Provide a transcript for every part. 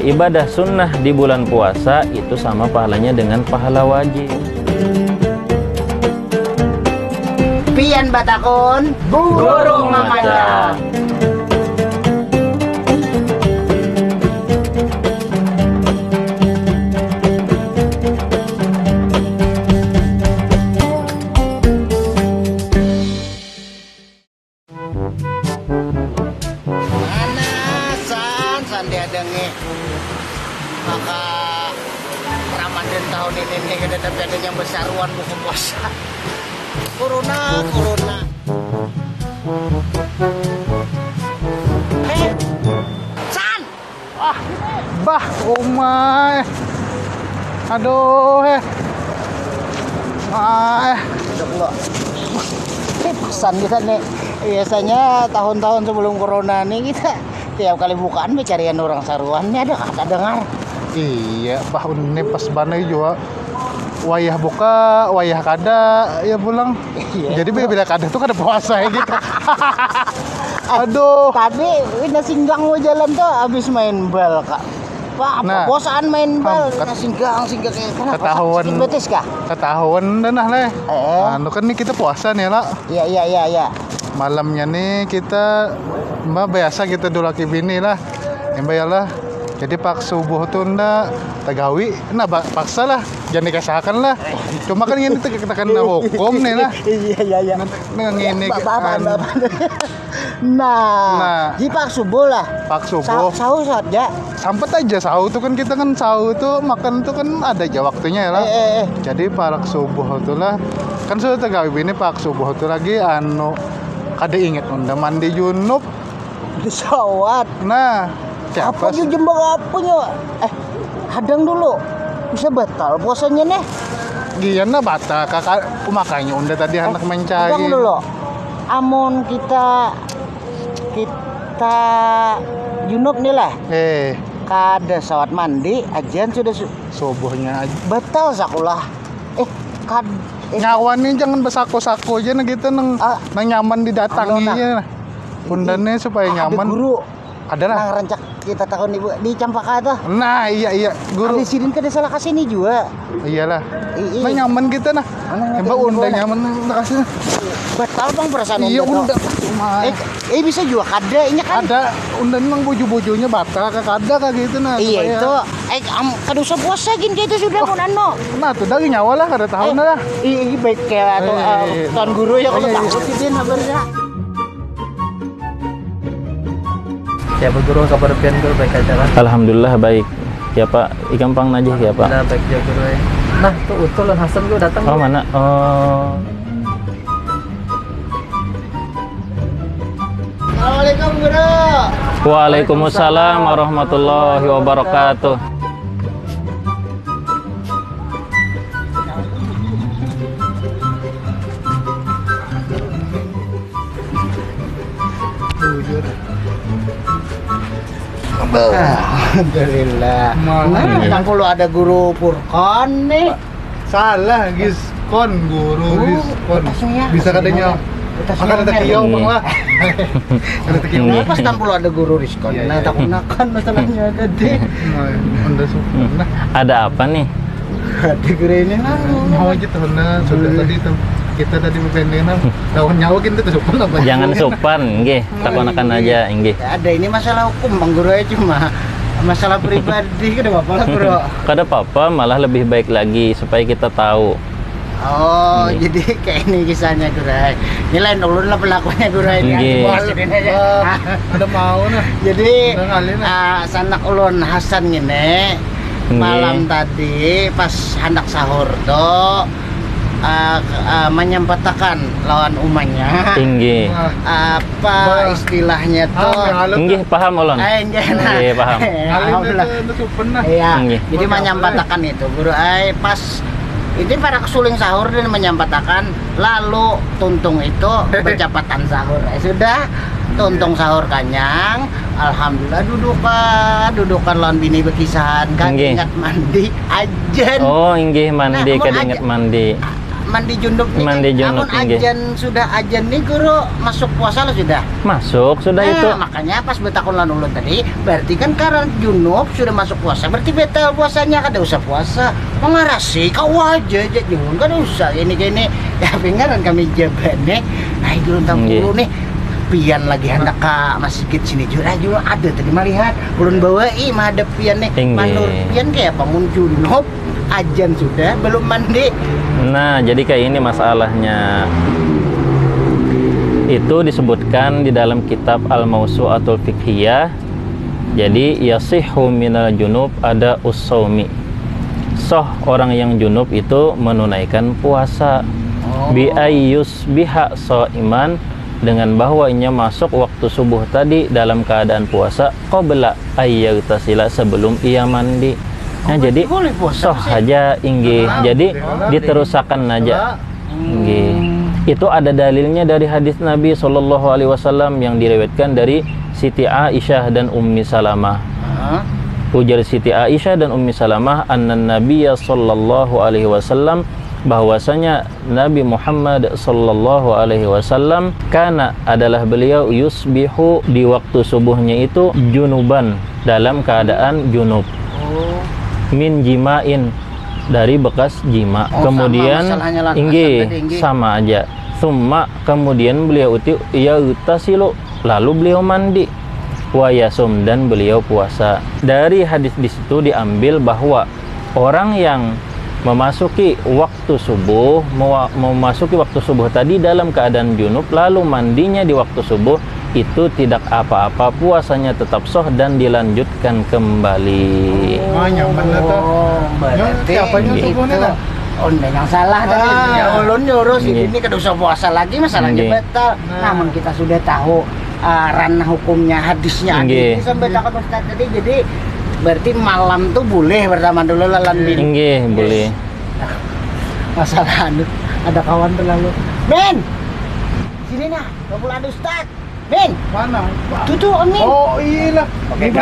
beribadah sunnah di bulan puasa itu sama pahalanya dengan pahala wajib. Pian batakon burung mamaja. Dia dengi maka Ramadan tahun ini nih kita tapi ada yang besaruan buku puasa corona San bah umay aduh pesan kita nih biasanya tahun-tahun sebelum corona nih kita tiap kali bukaan mencarian orang saruannya ada kata dengar. Iya bah ini pas banai juga wayah buka wayah kada ya pulang. Iya, jadi bila kada tuh kada puasa ya gitu. Aduh tadi udah singgang mau jalan tuh habis main bal kak Pak, nah, bosan main bal nah, singgang kayak kenapa ketahuan sakit betis kah? Ketahuan dan leh anu kan nih kita puasa nih lah. Iya malamnya nih kita mbak biasa kita dulu laki bini lah mbak ya lah. Jadi pak subuh tuh ndak tagawi nah paksa lah jangan dikasahkan lah cuma kan ini kita kena hukum nih lah. Iya nah ini nah di pak subuh lah pak subuh sahur saja sampet aja sahur tuh kan kita kan sahur tuh makan tuh kan ada aja waktunya ya lah. Jadi pak subuh tuh lah kan sudah tagawi bini pak subuh tuh lagi anu kada inget unda mandi junub disawat. Nah apa sih jembak apanya? Hadang dulu bisa batal puasanya nih. Gimana batal kakak makanya unda tadi anak mencari. Hadang dulu. Amun kita junub nih lah. Kada sawat mandi ajian sudah subuhnya aja. Batal sakulah. Nyawan nih jangan besako-sako aja nah gitu nang nyaman didatanginya. Undane supaya nyaman. Ada guru. Ada lah. Nang rancak kita tahun ibu di Campaka tuh. Nah iya guru. Ada sidin kada salah kasih nih juga. Iyalah. Nah nyaman kita nah. Mbak unda nyaman kasih. Batal bang perasaan iya unda. Bisa juga kada ini kan. Ada unda nang bojo-bojonya batal kada kayak gitu nah. Iya itu. Kada usah puasa gin kayak itu sudah pun anu. Nah tuh dari nyawa lah kada tahu lah. Iya baik kayak tuan guru ya kalau takut sidin habarnya. Ya Bu Guru, kabar pian Guru baik aja lah. Alhamdulillah baik. Ya Pak, igampang najih ya Pak. Alhamdulillah baik ya Guru. Nah, tuh Utul dan Hasan Guru datang. Oh, mana? Oh. Assalamualaikum Guru. Waalaikumsalam warahmatullahi wabarakatuh. Alhamdulillah. Nah, kalau ada guru Furqan nih. Salah, Giskon guru Giskon. Bisa kadanya akan ada kiau bang lah. Ada kiau. Pas tampil ada guru Rizkon. Nah, tak gunakan masalahnya tadi. Anda suka. Ada apa nih? Ada guru ini lah. Mau aja tuh sudah tadi tuh. Kita tadi berpendenan tahun nyawa kita tuh sopan apa? Jangan sopan, nggih. Takonakan aja, nggih. Ada ini masalah hukum Bang Guru ya cuma masalah pribadi kada apa-apa lah Guru. Kada apa-apa, malah lebih baik lagi supaya kita tahu. Oh, jadi kayak ini kisahnya Guru. Ini lain dulu lah pelakunya Guru ini. Ada mau nah. Jadi sanak ulun Hasan ngene malam tadi pas hendak sahur tuh menyempatakan lawan umanya tinggi apa istilahnya tuh nggih paham ulun nggih paham alhamdulillah iya jadi menyempatakan itu Guru pas ini para kesuling sahur dan menyempatakan lalu tuntung itu bercepatan sahur sudah tuntung sahur kanyang alhamdulillah dudukan lawan bini berkisahan kan ingat mandi ajan oh inggih mandi kan ingat mandi mandi junub nih. Mandi junub, Namun nggih. sudah ajan nih guru masuk puasa lo sudah. Masuk sudah itu. Makanya pas betakun lan ulun tadi, berarti kan karena junub sudah masuk puasa, berarti betal puasanya kada usah puasa. Mengarasi kau aja junub kan usah ini ya pengaran kami jabatnya. Nah, guru tampulu nih. Pian lagi hendak ke masjid sini juga ada tadi melihat ulun bawai madep pian nih. Manur pian kayak apa mun junub ajan sudah belum mandi. Nah, jadi kayak ini masalahnya. Itu disebutkan di dalam kitab Al-Mawsu'atul Fiqhiyah. Jadi yasihhu minal junub ada usaumi. Soh orang yang junub itu menunaikan puasa. Bi ayyus biha shaiman, dengan bahwanya masuk waktu subuh tadi dalam keadaan puasa qabla ayyagtasila, sebelum ia mandi. Nah, jadi soh aja inggih. Jadi diterusakan aja. Inggih. Itu ada dalilnya dari hadis Nabi Shallallahu alaihi wasallam yang diriwayatkan dari Siti Aisyah dan Ummi Salamah. Ujar Siti Aisyah dan Ummi Salamah, annan Nabiyya Shallallahu alaihi wasallam, bahwasanya Nabi Muhammad sallallahu alaihi wasallam kana adalah beliau yusbihu di waktu subuhnya itu junuban, dalam keadaan junub, min jima'in, dari bekas jima. Kemudian sama aja. Summa, kemudian beliau itu yaghtasilu, lalu beliau mandi, wa yasum, dan beliau puasa. Dari hadis di situ diambil bahwa orang yang memasuki waktu subuh, memasuki waktu subuh tadi dalam keadaan junub, lalu mandinya di waktu subuh, itu tidak apa-apa, puasanya tetap sah dan dilanjutkan kembali. Nyaman lah tuh. Berarti Siapa yang subuh nih lah? yang salah tadi. Ya ulun nyuruh ini kada usah puasa lagi, masalahnya batal. Namun kita sudah tahu ranah hukumnya, hadisnya ini sampai takut Ustaz tadi. Jadi berarti malam tuh boleh pertama dulu lalan bini. Nggih, boleh. Masalah ada kawan terlalu. Men, sini nah, ada Ustaz. Men, Mana? tuh Amin. Oh iya lah. Ini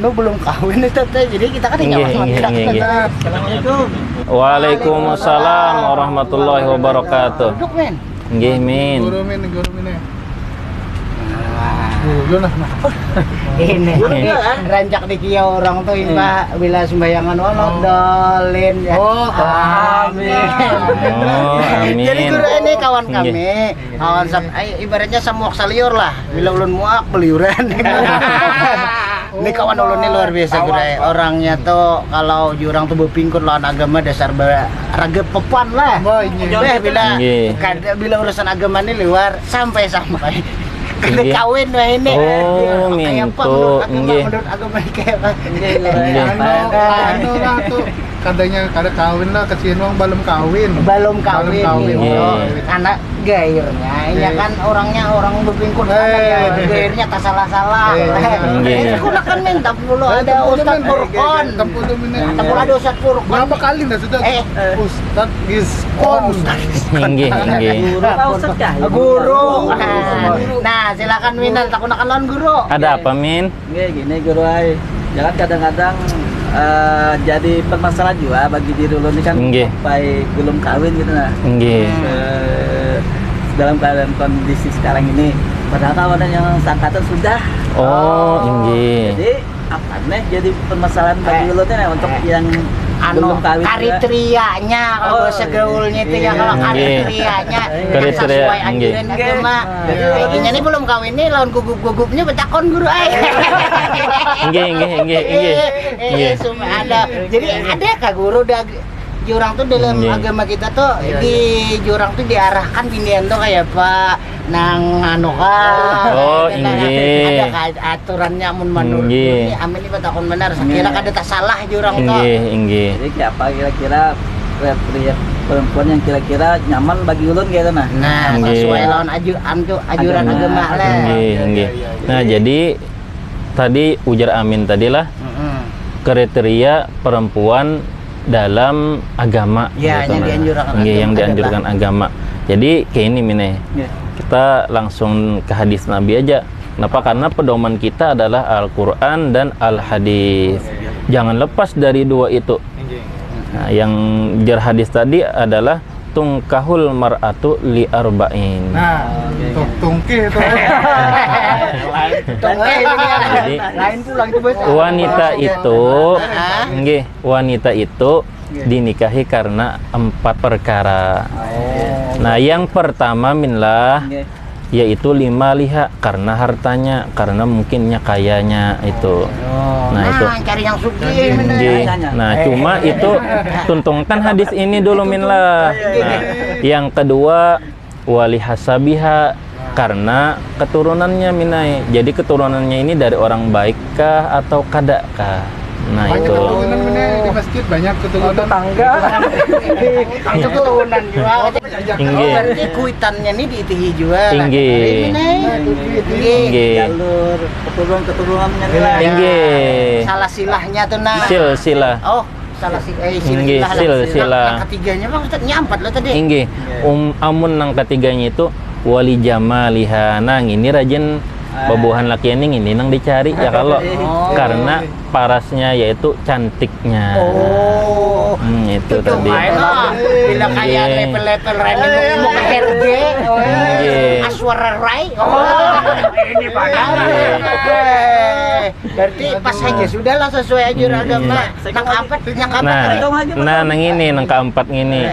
belum kawin Ustaz. Jadi kita kan tinggal Assalamualaikum. Waalaikumsalam warahmatullahi wabarakatuh. Duduk men. Nggih, Min. Guru Min. Nah. Ini rancak di kia orang tuh imbah bila sembayangan dolin ya. Amin. Amin. Jadi guru ini kawan kami, kawan ibaratnya samuak saliur lah. Bila ulun muak beliuran. Ini kawan ulun ini luar biasa guru. Orangnya tuh kalau jurang tuh berpingkut lawan agama dasar raga pepan lah. Bila urusan agama ini luar sampai. Kena kawin wah ini. Oh, minto. Menurut agama kayak apa? Anu lah tuh. Katanya kada kawin lah, kecian wong belum kawin. Anak gairnya, ya kan orangnya orang berpingkut ya, gairnya tak salah-salah. Aku kan minta puluh ada Ustaz Furqon. Ada Ustaz Furqon. Berapa kali dah sudah? Ustaz Giskon. Guru. Nah, silakan Minan, tak nak lawan guru. Ada apa, Min? Gini guru ay. Jangan kadang-kadang jadi permasalahan juga bagi diri lo ini kan sampai belum kawin gitu nah. Dalam keadaan kondisi sekarang ini, padahal ada yang sangkatan sudah. Jadi apa nih jadi permasalahan bagi lo nih untuk yang belum kawin. Kriterianya kalau bahasa gaulnya itu ya, kalau kriterianya sesuai anjuran agama. Ini nih belum kawin nih lawan gugup-gugupnya betakon guru ay. Iya, ada. Jadi ada kah guru jurang tuh dalam agama kita tuh di jurang tuh diarahkan pindian tuh kayak Pak nang anu ada aturannya menurut ini amin ini betakon benar sekira kada tak salah jurang tuh. Jadi apa kira-kira kriteria perempuan yang kira-kira nyaman bagi ulun gitu nah. Sesuai lawan ajuran agama lah. Nah, jadi tadi ujar Amin tadilah kriteria perempuan dalam agama gitu, yang dianjurkan agama. Jadi kayak ini Mine. Kita langsung ke hadis Nabi aja. Kenapa? Karena pedoman kita adalah Al-Qur'an dan Al-Hadis. Jangan lepas dari dua itu. Nah, yang jar hadis tadi adalah tungkahul mar'atu li arba'in. Nah, tungki itu. Jadi Lain pulang itu bos. wanita itu nggih, wanita itu dinikahi karena 4 perkara. Nah, yang pertama minlah yaitu 5 liha, karena hartanya, karena mungkinnya kayanya itu. Nah, itu. Cari yang sugih. Nggih. Nah, cuma itu tuntungkan hadis ini dulu minlah. Nah, yang kedua wali hasabiha, karena keturunannya minai. Jadi keturunannya ini dari orang baikkah atau kadakah? Nah, Banyak itu. keturunan bener di masjid, banyak keturunan. Tetangga. Itu keturunan juga. Inggih. Berarti kuitannya ini diitihi juga. Inggih. Inggih. Jalur keturunan-keturunannya nilai. Inggih. Salah silahnya tuh nah. Silsilah. Oh, salah Inggih, silsilah. silsilah. Yang ketiganya Bang Ustaz nyampat lo tadi. Inggih. Amun nang ketiganya itu wali jamaliha. Nang ini rajin babuhan lakian ini nang dicari ya kalau karena parasnya yaitu cantiknya. Oh. Itu tadi. Bila kayak level-level Rani mau ke RG, Inggih. Aswara Rai. Ini padahal. Berarti pas aja sudah lah sesuai ajaran agama. Nah, nang ini nang keempat ini.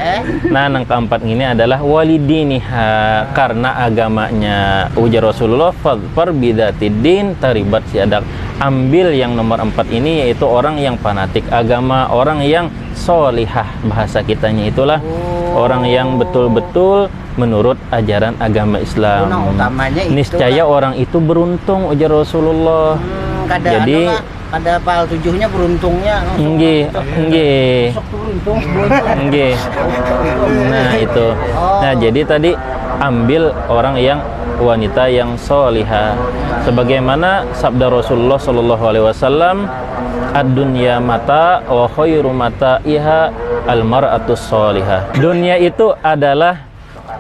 Nah, nang keempat ini adalah walidiniha, karena agamanya. Ujar Rasulullah fadfar bidatidin taribat siadak. Ambil yang nomor 4 ini, yaitu orang yang fanatik agama, orang yang solihah, bahasa kitanya itulah orang yang betul-betul menurut ajaran agama Islam. Utamanya itu Niscaya orang itu beruntung, ujar Rasulullah. Jadi ada pal 7-nya beruntungnya. Nggih, nggih. Nggih. Nah, itu. Nah, jadi tadi ambil orang yang wanita yang solihah, sebagaimana sabda Rasulullah Shallallahu Alaihi Wasallam, ad-dunya mata wa khairu mata'iha al-mar'atus solihah. Dunia itu adalah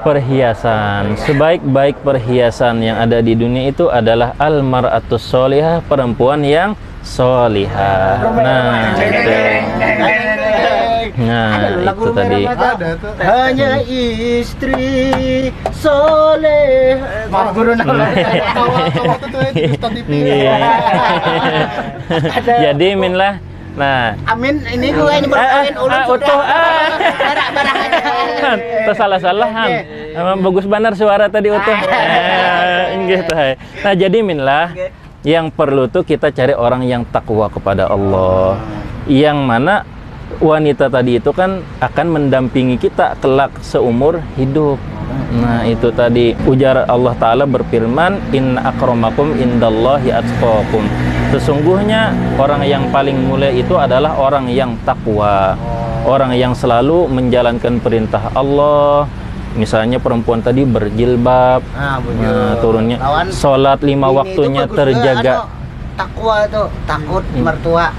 perhiasan. Sebaik-baik perhiasan yang ada di dunia itu adalah al-mar'atus solihah, perempuan yang solihah. Nah, itu. Nah, itu tadi. Hanya istri soleh. Maaf guru Jadi minlah. Nah, Amin ini gue ini berkawin ulun utuh barang aja. Salah-salahan. Emang bagus benar suara tadi utuh. Gitu. Nah, jadi minlah yang perlu tuh kita cari orang yang takwa kepada Allah. Yang mana wanita tadi itu kan akan mendampingi kita kelak seumur hidup. Nah, itu tadi ujar Allah Ta'ala berfirman, inna akramakum indallahi atqakum. Sesungguhnya orang yang paling mulia itu adalah orang yang takwa, orang yang selalu menjalankan perintah Allah. Misalnya perempuan tadi berjilbab, turunnya sholat 5 waktunya terjaga. Takwa itu takut mertua.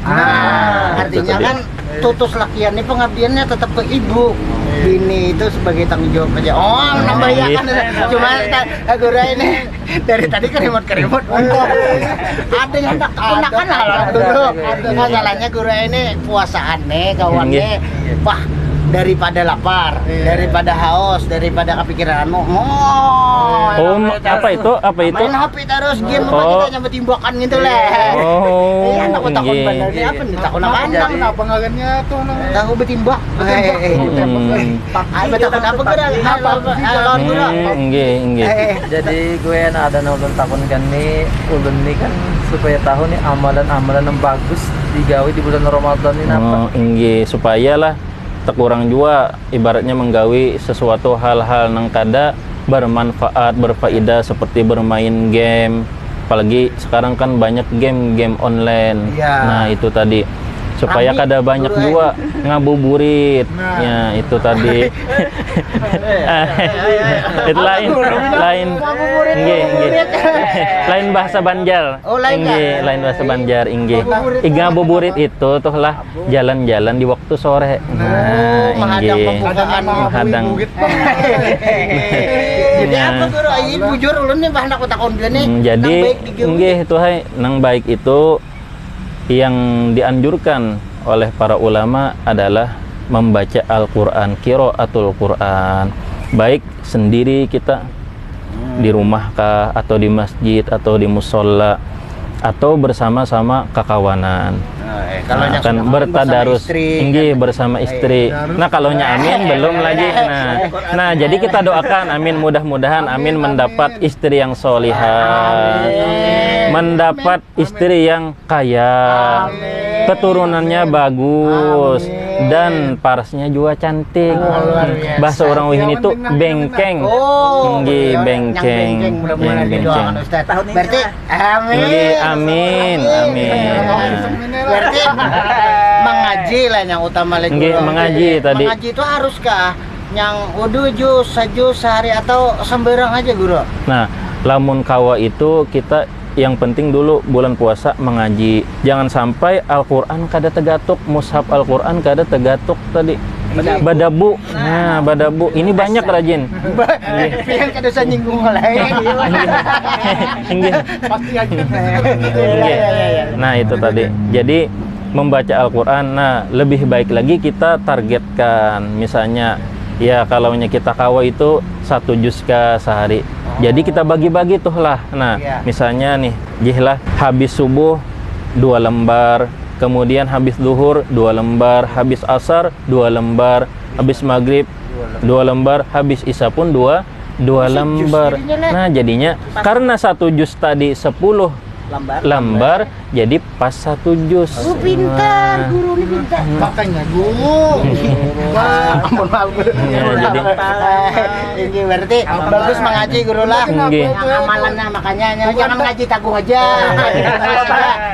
Artinya kan tutus lakian ini pengabdiannya tetap ke ibu. Bini itu sebagai tanggung jawab aja. Oh, nambah ya kan. Cuma aku ini dari tadi kerimut. Ada yang tak kenakan lah dulu. Masalahnya guru ini puasaannya kawannya. Wah, daripada lapar, daripada haus, daripada kepikiran apa itu? Main HP terus game apa kita nyambut timbakan gitu lah. Iya, takut bener ini apa nih? Takut kandang. Kenapa ngagannya tuh? Tahu betimbak. Takut apa gerak? Lawan gula. Nggih. Jadi gue ada ulun takun kan nih, ulun nih kan supaya tahu nih amalan-amalan yang bagus digawe di bulan Ramadan ini apa? Nggih, supaya lah kurang juga ibaratnya menggawi sesuatu hal-hal nang kada bermanfaat, berfaedah seperti bermain game. Apalagi sekarang kan banyak game online. Nah, itu tadi supaya kada banyak juga ngabuburit. Ya, itu tadi. Itu lain. Nggih. Lain bahasa Banjar. Nggih, lain bahasa Banjar inggih. Ngabuburit itu tuh lah jalan-jalan di waktu sore. Nah, inggih. Menghadang. Jadi apa guru? Ini bujur ulun nih bahan aku takon dia nih. Jadi nggih itu hai nang baik itu yang dianjurkan oleh para ulama adalah membaca Al-Quran, qiraatul Quran, baik sendiri kita di rumah kah, atau di masjid, atau di musola, atau bersama-sama kakawanan. Kalau yang Akan sudah bertadarus tinggi bersama istri. Nah, kalau amin belum lagi. Nah, jadi kita doakan amin, mudah-mudahan amin mendapat istri yang solihah, mendapat istri yang kaya, keturunannya bagus, dan parasnya juga cantik. Bahasa orang Wihini itu bengkeng. Nggih, bengkeng. Bengkeng. Berarti Nggih, amin. Berarti mengaji lah yang utama lagi. Nggih, mengaji tadi. Mengaji itu haruskah yang wudu jus sehari atau sembarang aja guru? Nah, lamun kawa itu kita yang penting dulu bulan puasa mengaji. Jangan sampai Al-Qur'an kada tegatuk, mushaf Al-Qur'an kada tegatuk tadi. Badabu. Nah, badabu. Ini banyak rajin. Yang kada usah nyinggung lain. Pasti aja. Nah, itu tadi. Jadi membaca Al-Qur'an, nah lebih baik lagi kita targetkan. Misalnya ya kalau kita kawa itu 1 juz ke sehari. Jadi kita bagi-bagi tuh lah. Nah, misalnya nih, jihlah habis subuh 2 lembar, kemudian habis zuhur 2 lembar, habis asar 2 lembar, habis maghrib 2 lembar, habis isya pun 2 lembar. Nah, jadinya karena 1 juz tadi 10 lembar, jadi pas 1 juz. Pintar, guru ini pintar. Makanya guru. Ampun maaf guru. Jadi ini berarti bagus mengaji guru lah. Amalannya makanya jangan ngaji taguh aja.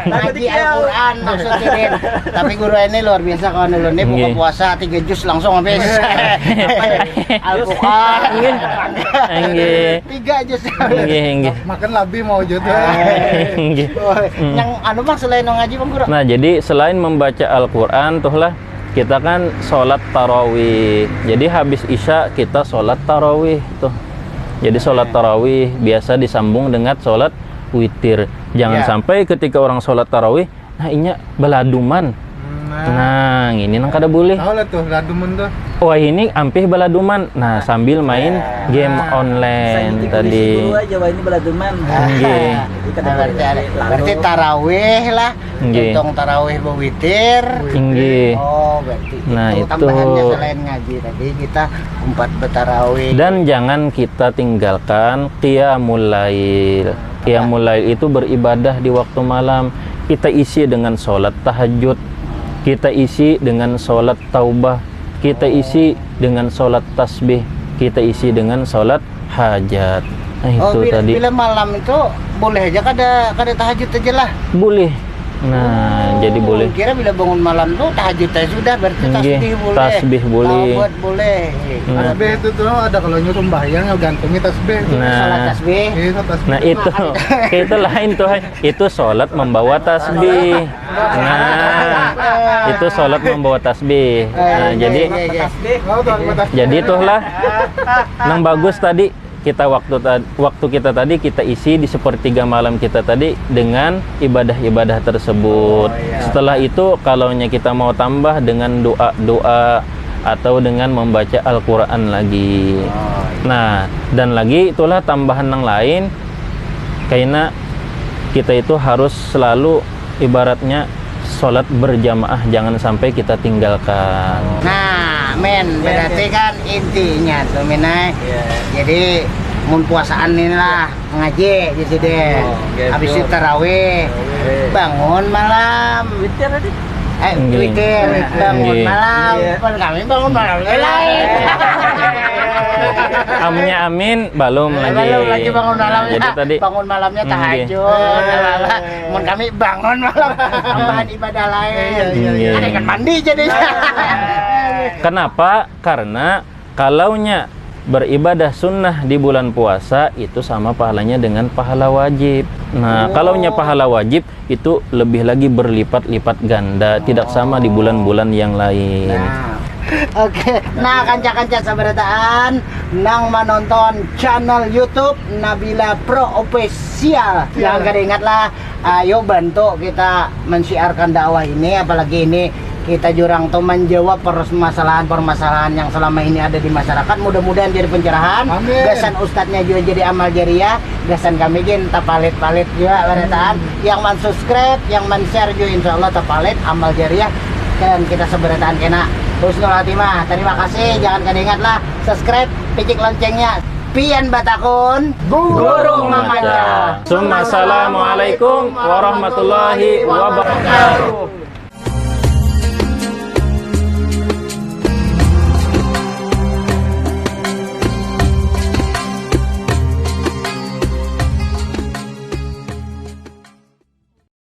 Ngaji Al-Quran maksudnya Din. Tapi guru ini luar biasa kawan dulu. Ini buka puasa 3 juz langsung habis. Al-Quran. 3 juz. Makan lebih mau jodoh. Yang anu mah selain ngaji Bang Guru. Nah, jadi selain membaca Al-Qur'an tuhlah kita kan sholat tarawih. Jadi habis isya kita sholat tarawih tuh. Jadi sholat tarawih biasa disambung dengan sholat witir. Jangan sampai ketika orang sholat tarawih, nah inya beladuman. Nah, ini nang kada boleh. Tahu lah tuh beladuman tuh. Wah, ini ampih beladuman. Nah, sambil main game online tadi. Ini beladuman. Berarti tarawih lah. Hitung tarawih bewitir. Oh, berarti nah, itu tambahannya selain ngaji tadi kita 4 bertarawih. Dan jangan kita tinggalkan qiyamul lail. Qiyamul lail itu beribadah di waktu malam. Kita isi dengan sholat tahajud, kita isi dengan sholat taubah, kita isi dengan sholat tasbih, kita isi dengan sholat hajat. Nah, itu tadi. Bila malam itu boleh aja kada tahajud aja lah. Boleh. Nah, jadi boleh. Kira bila bangun malam tuh tahajud aja sudah, berarti tasbih boleh. Tasbih boleh. Taubat boleh. Tasbih itu tuh ada kalau nyuruh sembahyang gantungi tasbih. Salat tasbih. Nah, itu lain tuh. Itu sholat membawa tasbih. Nah, itu sholat membawa tasbih. Nah, jadi itulah yang bagus tadi. Waktu kita tadi kita isi di sepertiga malam kita tadi dengan ibadah-ibadah tersebut. Setelah itu kalau kita mau tambah dengan doa-doa atau dengan membaca Al-Qur'an lagi. Nah, dan lagi itulah tambahan yang lain, karena kita itu harus selalu ibaratnya sholat berjamaah, jangan sampai kita tinggalkan. Nah, berarti kan intinya tuh jadi mun puasaan inilah ngaji gitu deh. Habis itu tarawih, bangun malam. Witir tadi. Witir, bangun malam. Kami bangun malam lain. Amnya amin belum lagi bangun malamnya. Jadi tadi bangun malamnya tahajud. Mun kami bangun malam tambahan ibadah lain. Ada ikan mandi jadinya. Kenapa? Karena kalaunya beribadah sunnah di bulan puasa itu sama pahalanya dengan pahala wajib. Nah, kalaunya pahala wajib itu lebih lagi berlipat-lipat ganda, tidak sama di bulan-bulan yang lain. Oke, nah kanca-kanca sabarataan nang menonton channel YouTube Nabila Pro Official. Jangan kada ingat lah, ayo bantu kita mensiarkan dakwah ini, apalagi ini kita jurang tuh menjawab permasalahan-permasalahan yang selama ini ada di masyarakat. Mudah-mudahan jadi pencerahan. Amin. Gasan ustadznya juga jadi amal jariah. Gasan kami gin tapalit-palit juga beretaan. Yang men-subscribe, yang men-share juga insya Allah tapalit amal jariah. Dan kita seberetaan kena husnul hatimah. Terima kasih. Jangan kada ingatlah subscribe, picik loncengnya. Pian Batakun, Guru Mamaja. Assalamualaikum warahmatullahi wabarakatuh.